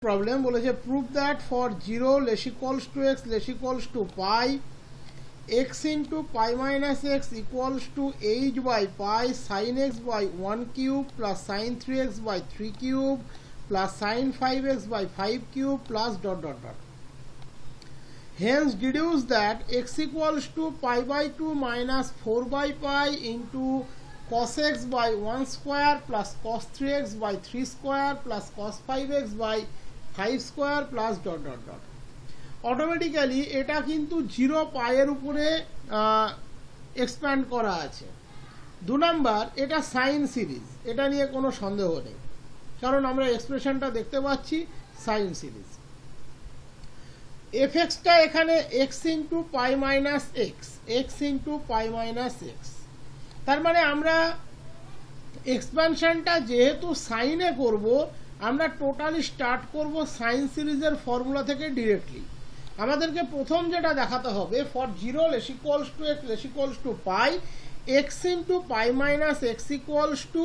Problem बोले prove that for 0 less equals to x less equals to pi x into pi minus x equals to h by pi sine x by 1 cube plus sine 3x by 3 cube plus sine 5x by 5 cube plus dot dot dot hence deduce that x equals to pi by 2 minus 4 by pi into cos x by 1 square plus cos 3x by 3 square plus cos 5x by 5 square plus dot dot dot automatically এটা কিন্তু 0 পাইয়ের উপরে expand করা আছে। 2 number এটা sine series, এটা নিয়ে কোনো সন্দেহ নেই কারণ আমরা এক্সপ্রেশনটা দেখতে পাচ্ছি সাইন সিরিজ। fx টা এখানে x into pi minus x, x into pi minus x, তার মানে আমরা এক্সপ্যানশনটা যেহেতু সাইনে করব আমরা টোটালি স্টার্ট করব সাইন সিরিজের ফর্মুলা থেকে ডিরেক্টলি। আমাদেরকে প্রথম যেটা দেখাতে হবে for 0 less equals to x less equals to pi x into pi minus x equals to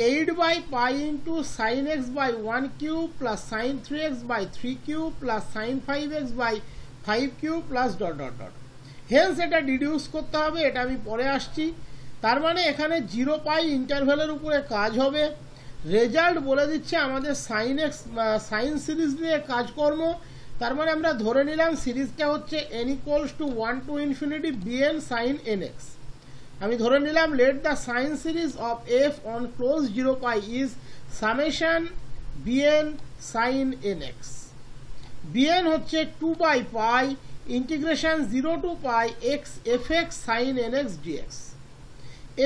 8 by pi into sine x by 1 cube plus sine 3x by 3 cube plus sine 5x by 5 cube plus dot dot dot. Hence এটা deduce করতে হবে, এটা আমি পরে আসছি। তার মানে এখানে 0 পাই ইন্টারভ্যালের উপরে কাজ হবে। রেজাল্ট বলে দিচ্ছে আমাদের সাইন এক্স সাইন সিরিজ নিয়ে কাজকর্ম। তার মানে আমরা ধরে নিলাম সিরিজটা হচ্ছে n equals to 1 to infinity bn sine nx। আমি ধরে নিলাম let the sine series of f on close 0 pi is summation bn sine nx। bn হচ্ছে 2 by pi integration 0 to pi x fx sine nx dx।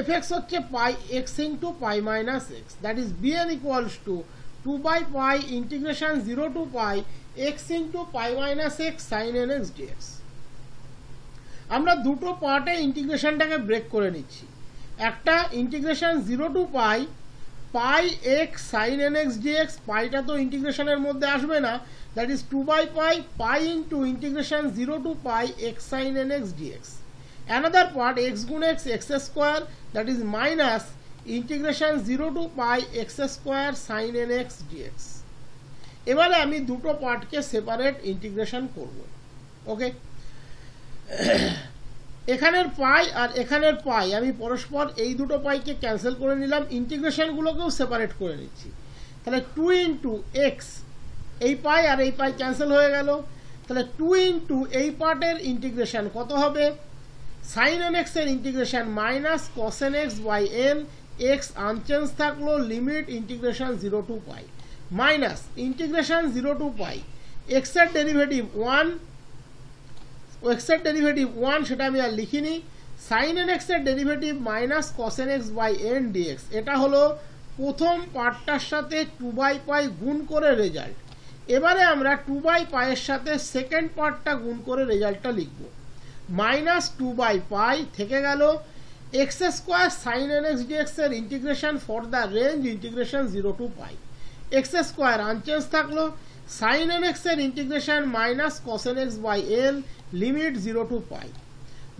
fx হচ্ছে পাই x into pi minus x, that is bn equals to 2 by pi integration 0 to pi x into pi minus x sin nx dx। আমরা দুটো পার্টে ইন্টিগ্রেশনটাকে break করে নিচ্ছি। একটা integration 0 to pi pi x sin nx dx, পাইটা তো ইন্টিগ্রেশনের মধ্যে আসবে না, that is 2 by pi pi into integration 0 to pi x sin nx dx। Another part x গুণ x x square, that is minus integration 0 to pi x square sin nx dx। এবারে আমি দুটো পার্টকে separate integration করব। ওকে, এখানের পাই আর এখানের পাই আমি পরস্পর এই দুটো পাইকে ক্যান্সেল করে নিলাম, ইন্টিগ্রেশনগুলোকেও সেপারেট করে নিচ্ছি। তাহলে 2 ইন্টু এক্স, এই পাই আর এই পাই ক্যান্সেল হয়ে গেল। তাহলে 2 ইন্টু এই পার্টের ইন্টিগ্রেশন কত হবে? সাইন nx এর integration minus cos nx by n, x unchanged থাকলো, limit integration 0 to pi minus integration 0 to pi x এর ডেরিভেটিভ 1, x এর ডেরিভেটিভ 1 সেটা আমি আর লিখিনি, সাইন nx এর derivative minus cos nx by n dx। এটা হলো প্রথম পার্টটার সাথে 2 বাই পাই গুণ করে রেজাল্ট। এবারে আমরা 2 বাই পাইয়ের সাথে সেকেন্ড পার্টটা গুণ করে রেজাল্টটা লিখব। মাইনাস 2 বাই পাই থেকে গেল x square sine nx dx এর integration for the range integration 0 to pi, x square unchanged থাকলো, সাইন nx এর integration minus cos nx by n, limit 0 to pi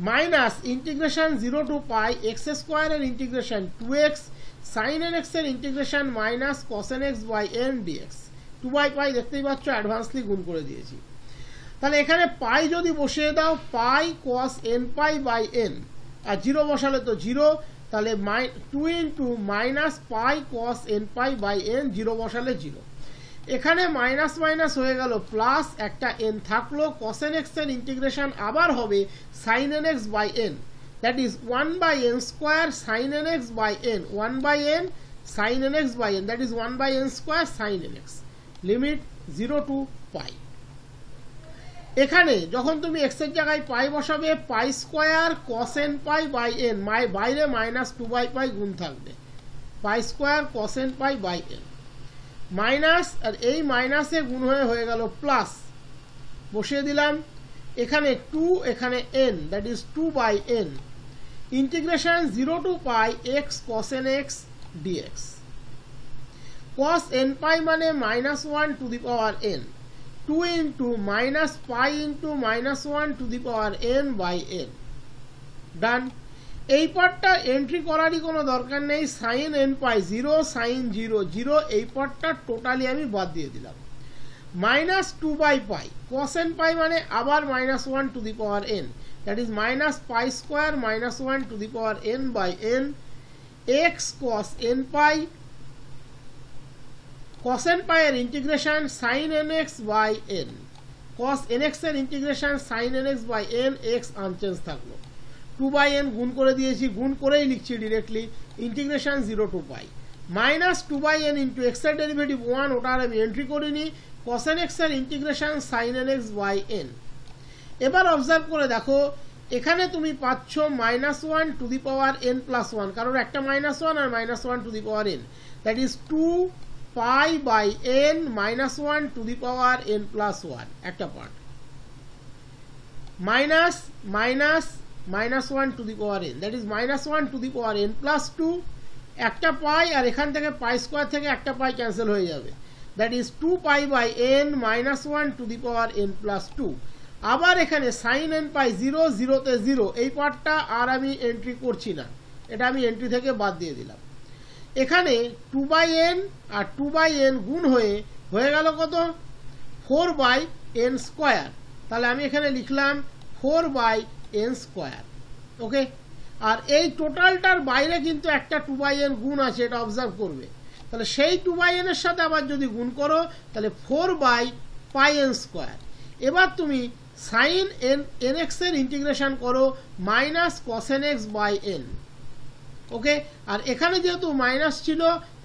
minus integration 0 to pi x square এর integration 2x sine nx এর integration minus cos nx by n dx। 2 by pi দেখতেই পাচ্ছ অ্যাডভান্সলি গুণ করে দিয়েছি। তাহলে এখানে পাই যদি বসিয়ে দাও pi cos n pi by n, আর 0 বসালে তো 0, তাহলে 2 into minus pi cos n pi by n, 0 বসালে 0। এখানে মাইনাস মাইনাস হয়ে গেল প্লাস, একটা n থাকলো, cos nx এর ইন্টিগ্রেশন আবার হবে sin nx by n, that is 1 by n square sin nx by n, 1 by n sin nx by n, that is 1 by n square sin nx, limit 0 to pi. এখানে যখন তুমি x এর জায়গায় pi বসাবে pi square cos n pi by n, বাইরে minus 2 by pi গুণ থাকবে, pi square cos n pi by n minus, আর এই মাইনাসে গুণ হয়ে গেল প্লাস, বসিয়ে দিলাম। এখানে 2 এখানে n, that is 2 by n, integration 0 to pi x cos nx dx। cos n পাই মানে minus 1 to the power n, 2 into minus pi into minus 1 to the power n by n, done। এই পার্টটা entry করারই কোনো দরকার নেই, sin n পাই 0 sin 0 0, এই পার্টটা টোটালি আমি বাদ দিয়ে দিলাম। minus 2 by pi, cos n pi মানে আবার minus 1 to the power n, that is minus pi square minus 1 to the power n by n x cos n pi, cos n pi এর integration sin nx by n, cos nx এর integration sin nx by n, x unchanged থাকলো, 2 by n গুণ করে দিয়েছি, গুণ করেই লিখছি directly, integration 0 to pi minus 2 by n into x এর ডেরিভেটিভ 1, ওটা আর আমি এন্ট্রি করিনি, cos nx এর integration sin nx by n। এবার অবজার্ভ করে দেখো এখানে তুমি পাচ্ছ minus 1 to the power n plus 1, কারণ একটা মাইনাস 1 আর minus 1 to the power n, that is 2 pi by n minus 1 to the power n plus 1 একটা part, minus minus minus 1 to the power n, that is minus 1 to the power n plus 2, একটা পাই আর এখান থেকে পাই square থেকে একটা পাই cancel হয়ে যাবে, that is 2 pi by n minus 1 to the power n plus 2। আবার এখানে sin n pi 0 0 তে 0, এই পার্টটা আর আমি এন্ট্রি করছি না, এটা আমি এন্ট্রি থেকে বাদ দিয়ে দিলাম। এখানে 2 by n R 2 by n গুণ হয়ে গেল কত, 4 by n স্কোয়ার, তাহলে আমি এখানে লিখলাম 4 by n স্কোয়ার, ওকে। আর এই টোটালটার বাইরে কিন্তু একটা 2 by n গুণ আছে, এটা অবজার্ভ করবে, তাহলে সেই 2 by n এর সাথে আবার যদি গুণ করো তাহলে 4 by pi n স্কোয়ার। এবার তুমি sin nx এর ইন্টিগ্রেশন করো minus cos nx by n, ওকে। আর এখানে যেহেতু মাইনাস ছিল,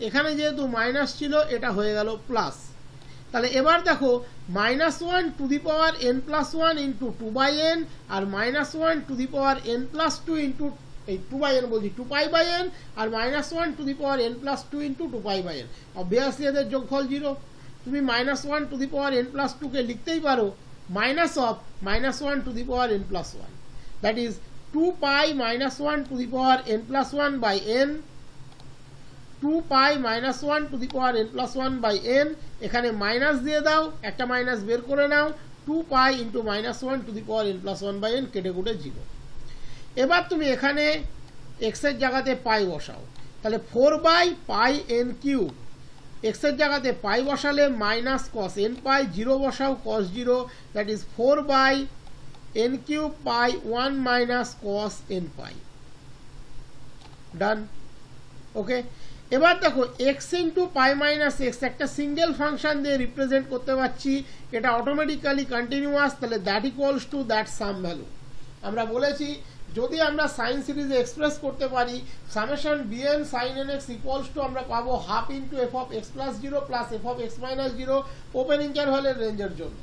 এখানে যেহেতু মাইনাস ছিল, এটা হয়ে গেল প্লাস। তাহলে এবার দেখো minus 1 to the power n plus 1 into 2 by n আর minus 1 to the power n plus 2 into এই 2 by n বলছি 2 pi by n আর minus 1 to the power n plus 2 into 2 pi by n, obviously এদের যোগফল 0। তুমি minus 1 to the power n plus 2 কে লিখতেই পারো minus of minus 1 to the power n plus 1, that is 2 pi minus 1 to the power n plus 1 by n, 2 pi minus 1 to the power n plus 1 by n, এখানে minus দিয়ে দাও, একটা minus বের করে নাও, 2 pi into minus 1 to the power n plus 1 by n কেটে কুটে 0। এবার তুমি এখানে x এর জায়গাতে পাই বসাও, তাহলে 4 by pi n cube, x এর জায়গাতে পাই বসালে মাইনাস cos n pi, 0 বসাও cos 0, that is 4 by n cube pi 1 minus cos n pi, done, okay. এবার দেখো x into pi minus x একটা সিঙ্গেল ফাংশন দিয়ে রিপ্রেজেন্ট করতে পারছি, এটা অটোমেটিক্যালি কন্টিনিউয়াস, তাহলে that equals to that sum value. আমরা বলেছি যদি আমরা সাইন সিরিজে এক্সপ্রেস করতে পারি summation bn sin nx equals to আমরা পাবো half into f of x plus 0 plus f of x minus 0 open ইন্টারভ্যালের রেঞ্জের জন্য,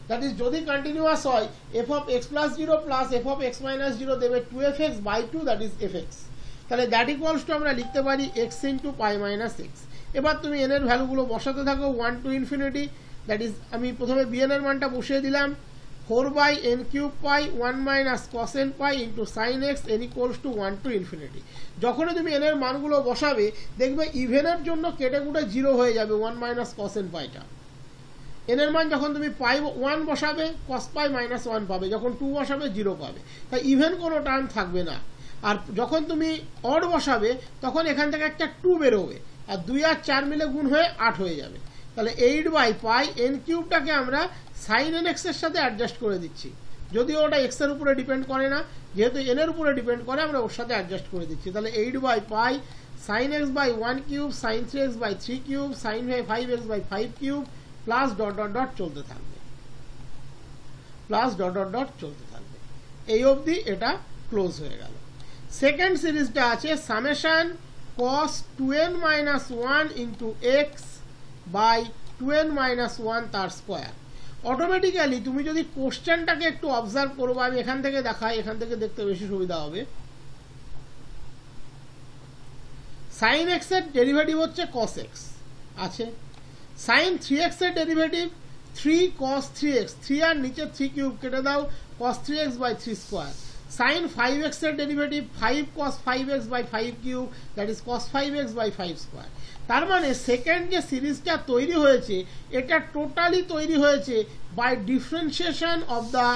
দ্যাট ইজ যদি কন্টিনিউয়াস হয় F of x plus 0 plus f of x minus 0 দেবে 2fx by 2, that is fx, তাহলে that equals to আমরা লিখতে পারি x into pi minus x. এবার তুমি n এর ভ্যালুগুলো বসাতে থাকো 1 টু ইনফিনিটি, দ্যাট ইজ আমি প্রথমে bn এর মানটা বসিয়ে দিলাম 4 by n cube pi 1 minus cos n pi into sin x n equals to 1 to infinity। যখনই তুমি n এর মানগুলো বসাবে দেখবে ইভেনের জন্য কেটে কুটে 0 হয়ে যাবে 1 minus cos n pi টা। n এর মান যখন তুমি পাই 1 বসাবে cos pi minus 1 পাবে, যখন 2 বসাবে 0 পাবে, তাই ইভেন কোনো টার্ম থাকবে না। আর যখন তুমি অড বসাবে তখন এখান থেকে একটা 2 বেরোবে, আর 2 আর 4 মিলে গুণ হয়ে 8 হয়ে যাবে। তাহলে 8 বাই পাই n কিউবটাকে আমরা sin nx এর সাথে অ্যাডজাস্ট করে দিচ্ছি, যদিও ওটা x এর উপরে ডিপেন্ড করে না, যেহেতু n এর উপরে ডিপেন্ড করে আমরা ওর সাথে অ্যাডজাস্ট করে দিচ্ছি। তাহলে 8 by pi sin x by 1 cube sin 3x by 3 cube sin 5x by 5 cube plus dot dot dot চলতে থাকবে, প্লাস ডট ডট ডট চলতে থাকবে, এই অবধি এটা ক্লোজ হয়ে গেল। সেকেন্ড সিরিজটা আছে summation cos 2n minus 1 into x by 2n minus 1 তার স্কোয়ার। অটোমেটিক্যালি তুমি যদি কোশ্চেনটাকে একটু অবজার্ভ করবো, আমি এখান থেকে দেখাই, এখান থেকে দেখতে বেশি সুবিধা হবে। sin x এর ডেরিভেটিভ হচ্ছে cos x আছে, sin 3x এর ডেরিভেটিভ 3 cos 3x, 3 আর নিচে 3 কিউব কেটে দাও cos 3x by 3 square, sin 5x এর derivative 5 cos 5x by 5 cube, that is cos 5x by 5 square. তার মানে সেকেন্ড যে সিরিজটা তৈরি হয়েছে এটা টোটালি তৈরি হয়েছে by differentiation of the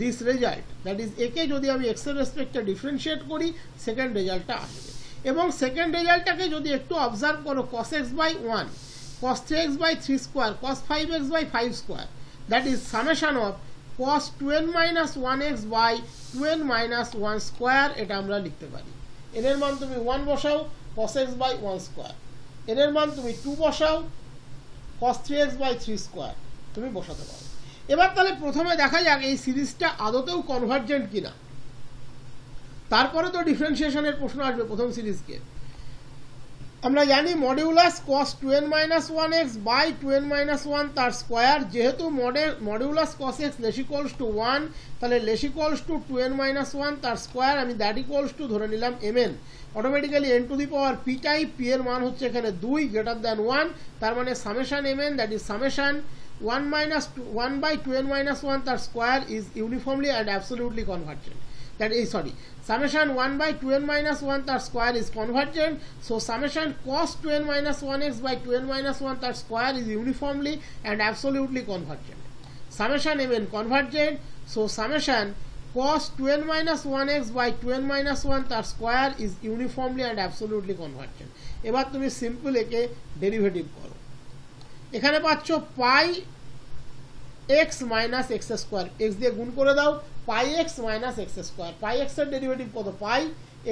this result, that is একে যদি আমি এক্স এর রেসপেক্টে ডিফারেন্সিয়েট করি সেকেন্ড রেজাল্টটা আসবে। এবং সেকেন্ড রেজাল্টটাকে যদি একটু অবজার্ভ করো cos x by 1, cos 3x by 3 square cos 5x by 5 square, that is summation of cos 2n minus 1x by 2n minus 1 square, এটা আমরা লিখতে পারি। n এর মান তুমি 1 বসাও cos x by 1 square, n এর মান তুমি 2 বসাও cos 3x by 3 square তুমি বসাতে পারো। এবার তাহলে প্রথমে দেখা যাক এই সিরিজটা আদতেও কনভার্জেন্ট কিনা, তারপরে তো ডিফারেন্সিয়েশনের প্রশ্ন আসবে প্রথম সিরিজকে। আমরা জানি modulus cos 2n minus 1x by 2n minus 1 তার স্কয়ার, যেহেতু modulus cos x less equals to 1, তাহলে less equals two 2n minus 1 তার স্কয়ার, আমি দ্যাট ইকুয়ালস টু ধরে নিলাম mn, automatically n to the power p টাই, p এর মান হচ্ছে এখানে 2 গ্রেটার দ্যান 1, তার মানে summation mn that is summation 1 by 2n minus 1 তার square is uniformly and absolutely convergent, that is summation 1 by 2n minus 1 তার square is convergent, so summation cos 2n minus 1x by 2n minus 1 তার square is uniformly and absolutely convergent, summation mn convergent, so summation cos 2n minus 1x by 2n minus 1 তার square is uniformly and absolutely convergent। এবার তুমি simple একে derivative করো, এখানে পাচ্ছ pi x minus x square, x দিয়ে গুণ করে দাও, pi x minus x square, pi x এর ডেরিভেটিভ কত, পাই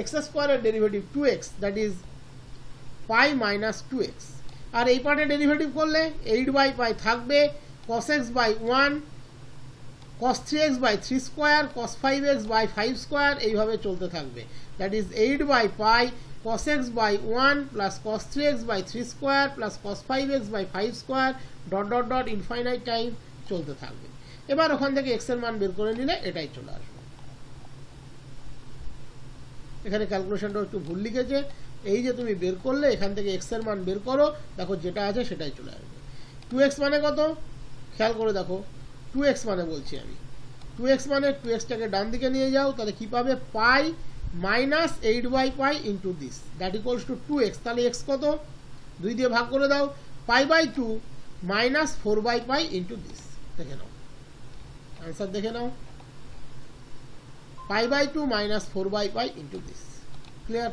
x স্কয়ারের derivative 2x, that is pi minus 2x, আর এই পার্টে ডেরিভেটিভ করলে 8 বাই পাই থাকবে, cos x by 1 cos 3x by 3 square cos 5x by 5 square, এইভাবে চলতে থাকবে, that is 8 by pi cos x by 1 plus cos 3x by 3 square plus cos 5x by 5 square dot dot dot infinite time চলতে থাকবে। এবার ওখান থেকে x এর মান বের করে নিলে এটাই চলে আসবে। এখানে ক্যালকুলেশনটা একটু ভুল লিখেছে, এই যে তুমি বের করলে এখান থেকে x এর মান বের করো, দেখো যেটা আছে সেটাই চলে আসবে। 2x মানে কত খেয়াল করে দেখো, 2x মানে বলছি আমি, 2x মানে 2x টাকে ডান দিকে নিয়ে যাও, তাহলে কি পাবে, pi minus 8 by pi into this, that equals to 2x, তাহলে x কত 2 দিয়ে ভাগ করে দাও, pi by 2 minus 4 by pi into this, দেখে নাও आंसर देखे नाओ, pi by 2 minus 4 by pi into this, clear.